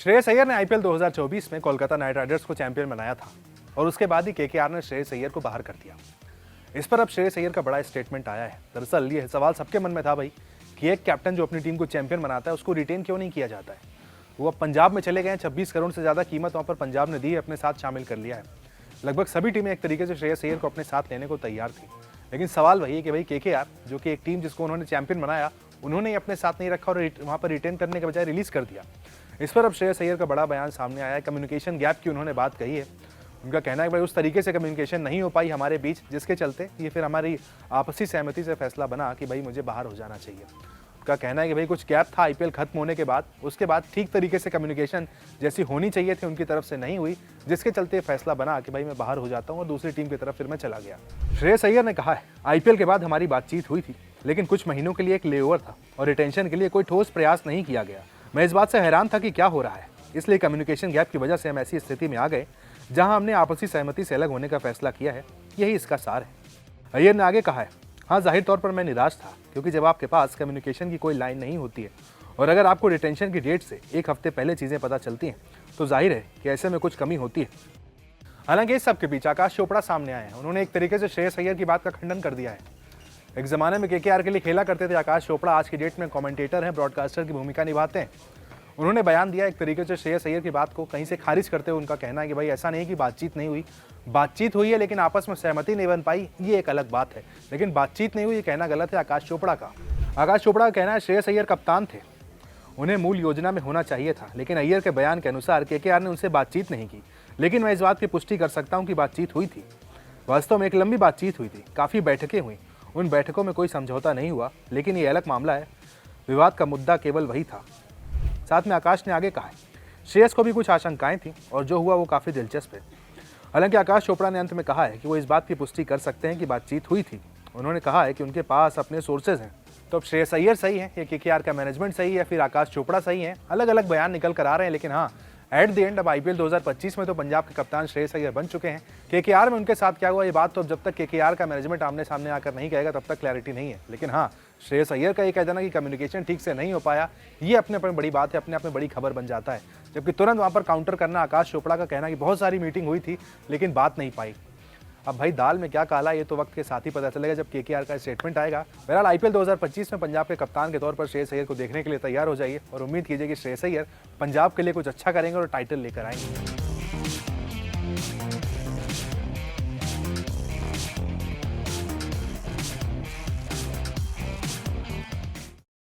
श्रेयस अय्यर ने आईपीएल 2024 में Kolkata night Riders को चैंपियन बनाया था और उसके बाद ही केकेआर ने श्रेयस अय्यर को बाहर कर दिया। इस पर अब श्रेयस अय्यर का बड़ा स्टेटमेंट आया है। दरअसल ये सवाल सबके मन में था भाई कि एक कैप्टन जो अपनी टीम को चैंपियन बनाता है उसको रिटेन क्यों नहीं किया जाता है। वो अब पंजाब में चले गए, 26 करोड़ से ज़्यादा कीमत वहाँ पर पंजाब ने दी है, अपने साथ शामिल कर लिया है। लगभग सभी टीमें एक तरीके से श्रेयस अय्यर को अपने साथ लेने को तैयार थी, लेकिन सवाल वही है कि भाई केकेआर जो कि एक टीम जिसको उन्होंने चैंपियन बनाया, उन्होंने ही अपने साथ नहीं रखा और वहाँ पर रिटेन करने के बजाय रिलीज कर दिया। इस पर अब श्रेयस अय्यर का बड़ा बयान सामने आया है। कम्युनिकेशन गैप की उन्होंने बात कही है। उनका कहना है कि भाई उस तरीके से कम्युनिकेशन नहीं हो पाई हमारे बीच, जिसके चलते ये फिर हमारी आपसी सहमति से फैसला बना कि भाई मुझे बाहर हो जाना चाहिए। उनका कहना है कि भाई कुछ गैप था आईपीएल खत्म होने के बाद, उसके बाद ठीक तरीके से कम्युनिकेशन जैसी होनी चाहिए थी उनकी तरफ से नहीं हुई, जिसके चलते फैसला बना कि भाई मैं बाहर हो जाता हूँ और दूसरी टीम की तरफ फिर मैं चला गया। श्रेयस अय्यर ने कहा है, आईपीएल के बाद हमारी बातचीत हुई थी, लेकिन कुछ महीनों के लिए एक लेओवर था और रिटेंशन के लिए कोई ठोस प्रयास नहीं किया गया। मैं इस बात से हैरान था कि क्या हो रहा है, इसलिए कम्युनिकेशन गैप की वजह से हम ऐसी स्थिति में आ गए जहां हमने आपसी सहमति से अलग होने का फैसला किया है। यही इसका सार है। अय्यर ने आगे कहा है, हाँ जाहिर तौर पर मैं निराश था, क्योंकि जब आपके पास कम्युनिकेशन की कोई लाइन नहीं होती है और अगर आपको रिटेंशन की डेट से एक हफ्ते पहले चीज़ें पता चलती हैं तो जाहिर है कि ऐसे में कुछ कमी होती है। हालांकि इस सब के बीच आकाश चोपड़ा सामने आए हैं। उन्होंने एक तरीके से श्रेयस अय्यर की बात का खंडन कर दिया है। एक ज़माने में केकेआर के लिए खेला करते थे आकाश चोपड़ा, आज की डेट में कमेंटेटर हैं, ब्रॉडकास्टर की भूमिका निभाते हैं। उन्होंने बयान दिया एक तरीके से श्रेयस अय्यर की बात को कहीं से खारिज करते हुए। उनका कहना है कि भाई ऐसा नहीं कि बातचीत नहीं हुई, बातचीत हुई है लेकिन आपस में सहमति नहीं बन पाई, ये एक अलग बात है, लेकिन बातचीत नहीं हुई ये कहना गलत है आकाश चोपड़ा का। आकाश चोपड़ा का कहना है श्रेयस अय्यर कप्तान थे, उन्हें मूल योजना में होना चाहिए था, लेकिन अय्यर के बयान के अनुसार केकेआर ने उनसे बातचीत नहीं की। लेकिन मैं इस बात की पुष्टि कर सकता हूँ कि बातचीत हुई थी। वास्तव में एक लंबी बातचीत हुई थी, काफ़ी बैठकें हुई, उन बैठकों में कोई समझौता नहीं हुआ, लेकिन ये अलग मामला है। विवाद का मुद्दा केवल वही था। साथ में आकाश ने आगे कहा है, श्रेयस को भी कुछ आशंकाएं थी और जो हुआ वो काफ़ी दिलचस्प है। हालांकि आकाश चोपड़ा ने अंत में कहा है कि वो इस बात की पुष्टि कर सकते हैं कि बातचीत हुई थी। उन्होंने कहा है कि उनके पास अपने सोर्सेज हैं। तो अब श्रेयस अय्यर सही है या केकेआर का मैनेजमेंट सही है या फिर आकाश चोपड़ा सही है, अलग अलग बयान निकल कर आ रहे हैं। लेकिन हाँ, एट द एंड अब आईपीएल 2025 में तो पंजाब के कप्तान श्रेयस अय्यर बन चुके हैं। केकेआर में उनके साथ क्या हुआ ये बात तो अब जब तक केकेआर का मैनेजमेंट आमने सामने आकर नहीं कहेगा तब तक क्लैरिटी नहीं है। लेकिन हाँ, श्रेयस अय्यर का ये कह देना कि कम्युनिकेशन ठीक से नहीं हो पाया, ये अपने आप में बड़ी बात है, अपने आप में बड़ी खबर बन जाता है। जबकि तुरंत वहाँ पर काउंटर करना आकाश चोपड़ा का कहना कि बहुत सारी मीटिंग हुई थी लेकिन बात नहीं पाई। अब भाई दाल में क्या काला, ये तो वक्त के साथ ही पता चलेगा जब केकेआर का स्टेटमेंट आएगा। बहरहाल आईपीएल 2025 में पंजाब के कप्तान के तौर पर श्रेयस अय्यर को देखने के लिए तैयार हो जाइए और उम्मीद कीजिए कि श्रेयस अय्यर पंजाब के लिए कुछ अच्छा करेंगे और टाइटल लेकर आएंगे।